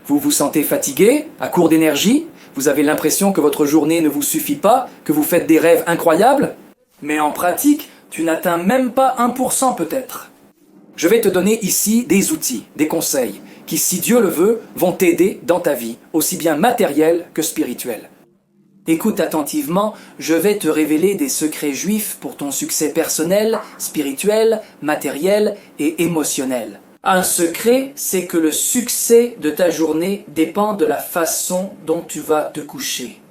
Vous vous sentez fatigué, à court d'énergie? Vous avez l'impression que votre journée ne vous suffit pas, que vous faites des rêves incroyables? Mais en pratique, tu n'atteins même pas 1% peut-être. Je vais te donner ici des outils, des conseils, qui, si Dieu le veut, vont t'aider dans ta vie, aussi bien matérielle que spirituelle. Écoute attentivement, je vais te révéler des secrets juifs pour ton succès personnel, spirituel, matériel et émotionnel. Un secret, c'est que le succès de ta journée dépend de la façon dont tu vas te coucher.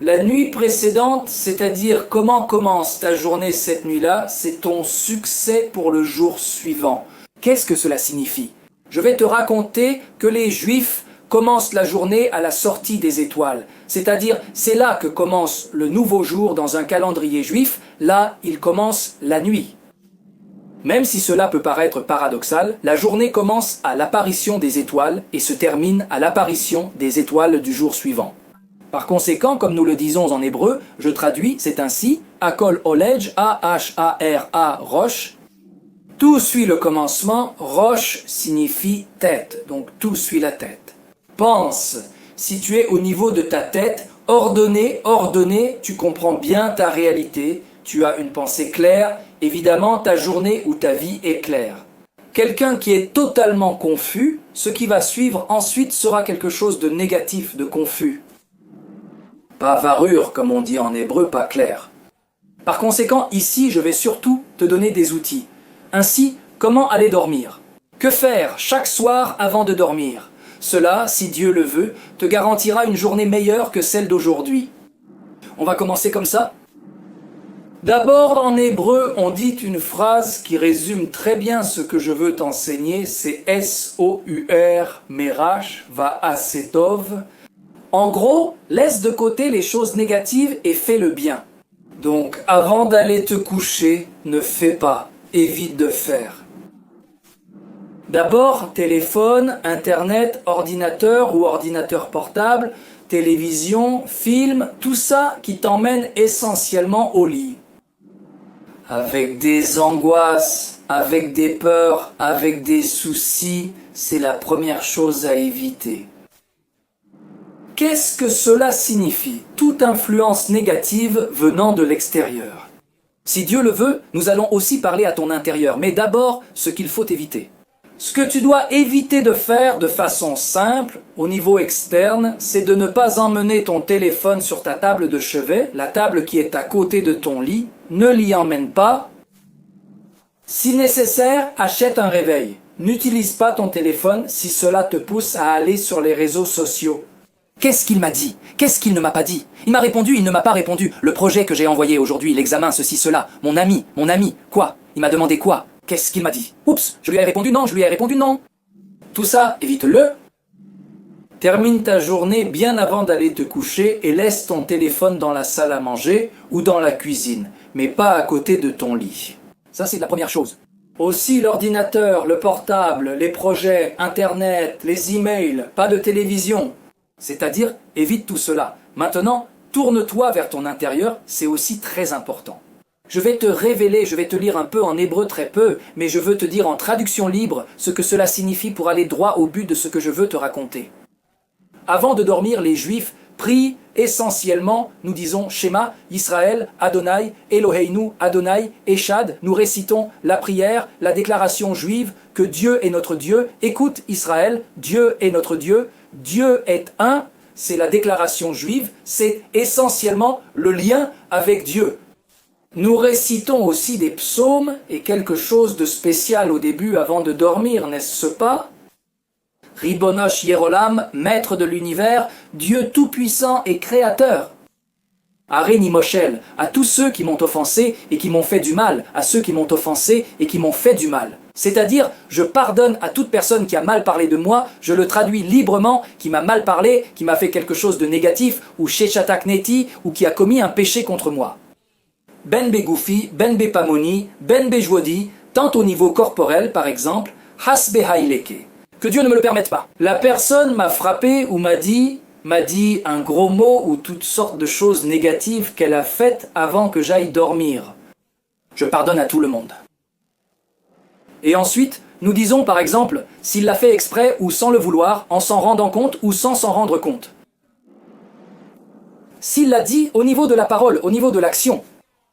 La nuit précédente, c'est-à-dire comment commence ta journée cette nuit-là, c'est ton succès pour le jour suivant. Qu'est-ce que cela signifie? Je vais te raconter que les Juifs commencent la journée à la sortie des étoiles. C'est-à-dire, c'est là que commence le nouveau jour dans un calendrier juif, là, il commence la nuit. Même si cela peut paraître paradoxal, la journée commence à l'apparition des étoiles et se termine à l'apparition des étoiles du jour suivant. Par conséquent, comme nous le disons en hébreu, je traduis, c'est ainsi, Akol Olej, A-H-A-R-A, Rosh. Tout suit le commencement, Rosh signifie tête, donc tout suit la tête. Pense, si tu es au niveau de ta tête, ordonné, tu comprends bien ta réalité, tu as une pensée claire, évidemment ta journée ou ta vie est claire. Quelqu'un qui est totalement confus, ce qui va suivre ensuite sera quelque chose de négatif, de confus. Pas varure, comme on dit en hébreu, pas clair. Par conséquent, ici, je vais surtout te donner des outils. Ainsi, comment aller dormir? Que faire chaque soir avant de dormir? Cela, si Dieu le veut, te garantira une journée meilleure que celle d'aujourd'hui. On va commencer comme ça. D'abord, en hébreu, on dit une phrase qui résume très bien ce que je veux t'enseigner, c'est S-O-U-R, Merash, Va'asetov. En gros, laisse de côté les choses négatives et fais le bien. Donc, avant d'aller te coucher, ne fais pas, évite de faire. D'abord, téléphone, internet, ordinateur ou ordinateur portable, télévision, film, tout ça qui t'emmène essentiellement au lit. Avec des angoisses, avec des peurs, avec des soucis, c'est la première chose à éviter. Qu'est-ce que cela signifie? Toute influence négative venant de l'extérieur. Si Dieu le veut, nous allons aussi parler à ton intérieur, mais d'abord, ce qu'il faut éviter. Ce que tu dois éviter de faire de façon simple, au niveau externe, c'est de ne pas emmener ton téléphone sur ta table de chevet, la table qui est à côté de ton lit, ne l'y emmène pas. Si nécessaire, achète un réveil. N'utilise pas ton téléphone si cela te pousse à aller sur les réseaux sociaux. Qu'est-ce qu'il m'a dit? Qu'est-ce qu'il ne m'a pas dit? Il m'a répondu, il ne m'a pas répondu. Le projet que j'ai envoyé aujourd'hui, l'examen, ceci, cela. Mon ami, quoi? Il m'a demandé quoi? Qu'est-ce qu'il m'a dit? Oups, je lui ai répondu non. Tout ça, évite-le. Termine ta journée bien avant d'aller te coucher et laisse ton téléphone dans la salle à manger ou dans la cuisine, mais pas à côté de ton lit. Ça, c'est la première chose. Aussi l'ordinateur, le portable, les projets, Internet, les emails, pas de télévision. C'est-à-dire, évite tout cela. Maintenant, tourne-toi vers ton intérieur, c'est aussi très important. Je vais te révéler, je vais te lire un peu en hébreu très peu, mais je veux te dire en traduction libre ce que cela signifie pour aller droit au but de ce que je veux te raconter. Avant de dormir, les Juifs prient essentiellement, nous disons Shema, Israël, Adonai, Eloheinu, Adonai, Echad, nous récitons la prière, la déclaration juive que Dieu est notre Dieu. Écoute Israël, Dieu est notre Dieu. Dieu est un, c'est la déclaration juive, c'est essentiellement le lien avec Dieu. Nous récitons aussi des psaumes et quelque chose de spécial au début avant de dormir, n'est-ce pas? Ribonosh Yerolam, maître de l'univers, Dieu tout-puissant et créateur. Aréni Moshel, à tous ceux qui m'ont offensé et qui m'ont fait du mal, à ceux qui m'ont offensé et qui m'ont fait du mal. C'est-à-dire, je pardonne à toute personne qui a mal parlé de moi, je le traduis librement, qui m'a mal parlé, qui m'a fait quelque chose de négatif, ou Shechatakneti, ou qui a commis un péché contre moi. Ben Begoufi, Ben Bepamoni, Ben Bejwodi, tant au niveau corporel par exemple, Hasbe Haileke. Que Dieu ne me le permette pas. La personne m'a frappé ou m'a dit un gros mot ou toutes sortes de choses négatives qu'elle a faites avant que j'aille dormir. Je pardonne à tout le monde. Et ensuite, Nous disons par exemple s'il l'a fait exprès ou sans le vouloir, en s'en rendant compte ou sans s'en rendre compte. S'il l'a dit au niveau de la parole, au niveau de l'action.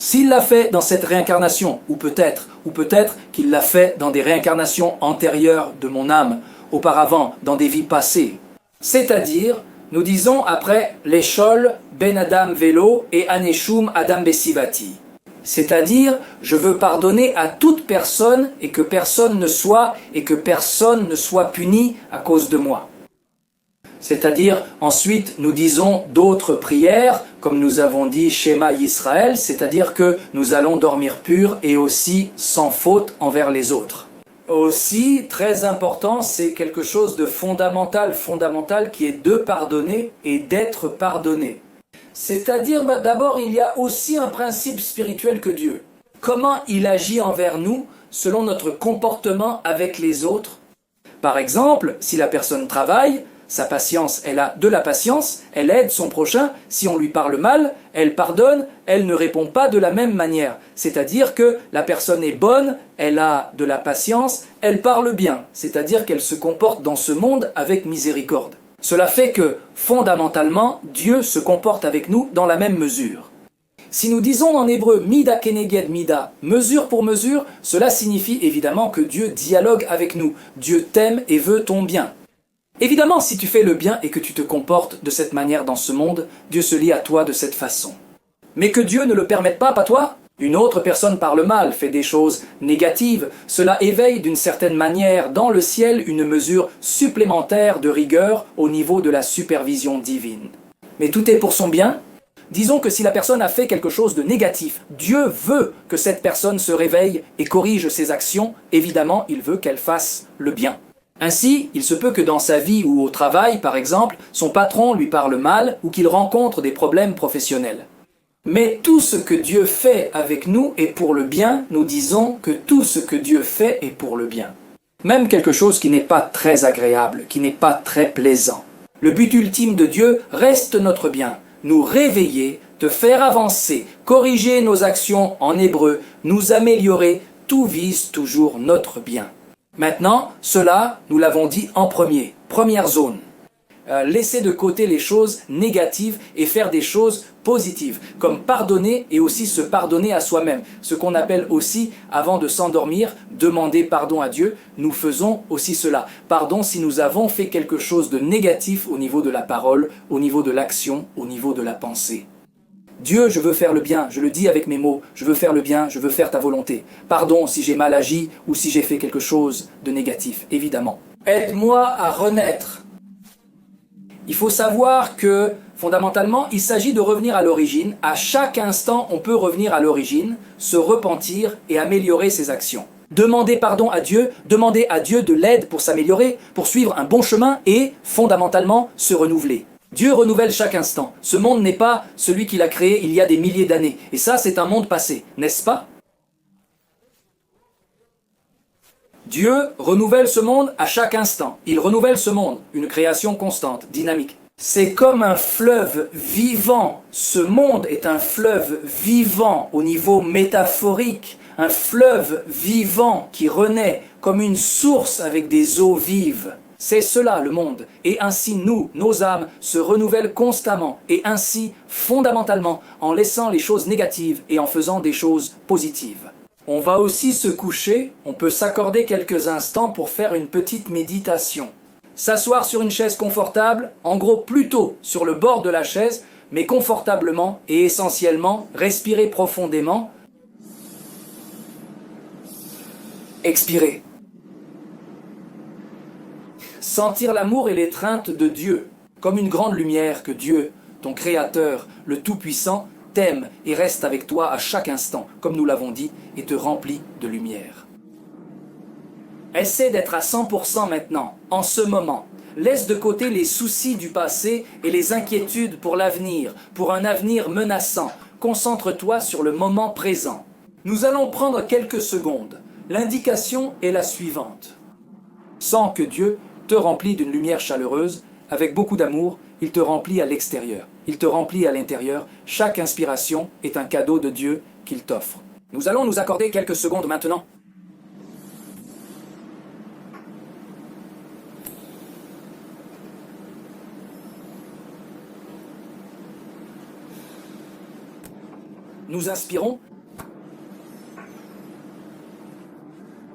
S'il l'a fait dans cette réincarnation, ou peut-être qu'il l'a fait dans des réincarnations antérieures de mon âme, auparavant, dans des vies passées. C'est-à-dire, nous disons après l'Eshol, Ben Adam Velo et Aneshum Adam Besivati. C'est-à-dire, je veux pardonner à toute personne et que personne ne soit puni à cause de moi. C'est-à-dire, ensuite, nous disons d'autres prières, comme nous avons dit Shema Yisraël, c'est-à-dire que nous allons dormir purs et aussi sans faute envers les autres. Aussi, très important, c'est quelque chose de fondamental qui est de pardonner et d'être pardonné. C'est-à-dire, d'abord, il y a aussi un principe spirituel que Dieu. Comment il agit envers nous selon notre comportement avec les autres. Par exemple, si la personne travaille, sa patience, elle a de la patience, elle aide son prochain, si on lui parle mal, elle pardonne, elle ne répond pas de la même manière. C'est-à-dire que la personne est bonne, elle a de la patience, elle parle bien, c'est-à-dire qu'elle se comporte dans ce monde avec miséricorde. Cela fait que, fondamentalement, Dieu se comporte avec nous dans la même mesure. Si nous disons en hébreu mida keneged mida, mesure pour mesure, cela signifie évidemment que Dieu dialogue avec nous. Dieu t'aime et veut ton bien. Évidemment, si tu fais le bien et que tu te comportes de cette manière dans ce monde, Dieu se lie à toi de cette façon. Mais que Dieu ne le permette pas toi, une autre personne parle mal, fait des choses négatives, cela éveille d'une certaine manière dans le ciel une mesure supplémentaire de rigueur au niveau de la supervision divine. Mais tout est pour son bien. Disons que si la personne a fait quelque chose de négatif, Dieu veut que cette personne se réveille et corrige ses actions, évidemment, il veut qu'elle fasse le bien. Ainsi, il se peut que dans sa vie ou au travail, par exemple, son patron lui parle mal ou qu'il rencontre des problèmes professionnels. Mais tout ce que Dieu fait avec nous est pour le bien, nous disons que tout ce que Dieu fait est pour le bien. Même quelque chose qui n'est pas très agréable, qui n'est pas très plaisant. Le but ultime de Dieu reste notre bien, nous réveiller, te faire avancer, corriger nos actions en hébreu, nous améliorer, tout vise toujours notre bien. Maintenant, cela, nous l'avons dit en première zone. Laisser de côté les choses négatives et faire des choses positives, comme pardonner et aussi se pardonner à soi-même. Ce qu'on appelle aussi, avant de s'endormir, demander pardon à Dieu, nous faisons aussi cela. Pardon si nous avons fait quelque chose de négatif au niveau de la parole, au niveau de l'action, au niveau de la pensée. Dieu, je veux faire le bien, je le dis avec mes mots, je veux faire le bien, je veux faire ta volonté. Pardon si j'ai mal agi ou si j'ai fait quelque chose de négatif, évidemment. Aide-moi à renaître. Il faut savoir que, fondamentalement, il s'agit de revenir à l'origine. À chaque instant, on peut revenir à l'origine, se repentir et améliorer ses actions. Demander pardon à Dieu, demander à Dieu de l'aide pour s'améliorer, pour suivre un bon chemin et, fondamentalement, se renouveler. Dieu renouvelle chaque instant. Ce monde n'est pas celui qu'il a créé il y a des milliers d'années. Et ça, c'est un monde passé, n'est-ce pas? Dieu renouvelle ce monde à chaque instant. Il renouvelle ce monde, une création constante, dynamique. C'est comme un fleuve vivant. Ce monde est un fleuve vivant au niveau métaphorique. Un fleuve vivant qui renaît comme une source avec des eaux vives. C'est cela le monde, et ainsi nous, nos âmes, se renouvellent constamment, et ainsi, fondamentalement, en laissant les choses négatives et en faisant des choses positives. On va aussi se coucher, on peut s'accorder quelques instants pour faire une petite méditation. S'asseoir sur une chaise confortable, en gros plutôt sur le bord de la chaise, mais confortablement et essentiellement, respirer profondément, expirer. Sentir l'amour et l'étreinte de Dieu, comme une grande lumière que Dieu, ton Créateur, le Tout-Puissant, t'aime et reste avec toi à chaque instant, comme nous l'avons dit, et te remplit de lumière. Essaie d'être à 100% maintenant, en ce moment. Laisse de côté les soucis du passé et les inquiétudes pour l'avenir, pour un avenir menaçant. Concentre-toi sur le moment présent. Nous allons prendre quelques secondes. L'indication est la suivante. Sens que Dieu te remplit d'une lumière chaleureuse, avec beaucoup d'amour, il te remplit à l'extérieur, il te remplit à l'intérieur. Chaque inspiration est un cadeau de Dieu qu'il t'offre. Nous allons nous accorder quelques secondes maintenant. Nous inspirons.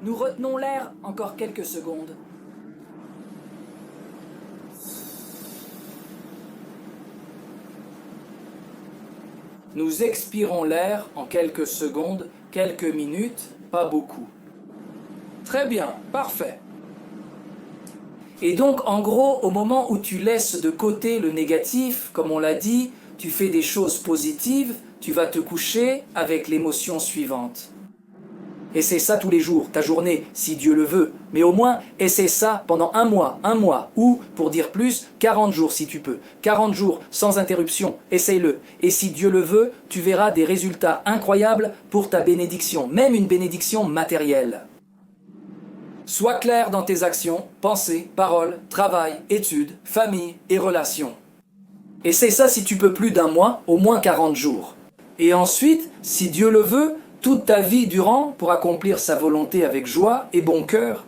Nous retenons l'air encore quelques secondes. Nous expirons l'air en quelques secondes, quelques minutes, pas beaucoup. Très bien, parfait. Et donc, en gros, au moment où tu laisses de côté le négatif, comme on l'a dit, tu fais des choses positives, tu vas te coucher avec l'émotion suivante. Essaie ça tous les jours, ta journée, si Dieu le veut. Mais au moins, essaie ça pendant un mois, ou, pour dire plus, 40 jours si tu peux. 40 jours, sans interruption, essaye-le. Et si Dieu le veut, tu verras des résultats incroyables pour ta bénédiction, même une bénédiction matérielle. Sois clair dans tes actions, pensées, paroles, travail, études, famille et relations. Essaie ça si tu peux plus d'un mois, au moins 40 jours. Et ensuite, si Dieu le veut, toute ta vie durant pour accomplir sa volonté avec joie et bon cœur.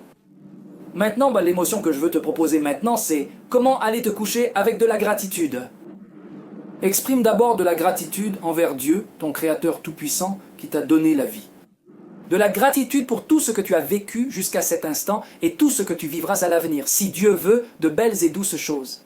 Maintenant, l'émotion que je veux te proposer maintenant, c'est comment aller te coucher avec de la gratitude. Exprime d'abord de la gratitude envers Dieu, ton Créateur tout-puissant, qui t'a donné la vie. De la gratitude pour tout ce que tu as vécu jusqu'à cet instant et tout ce que tu vivras à l'avenir, si Dieu veut, de belles et douces choses.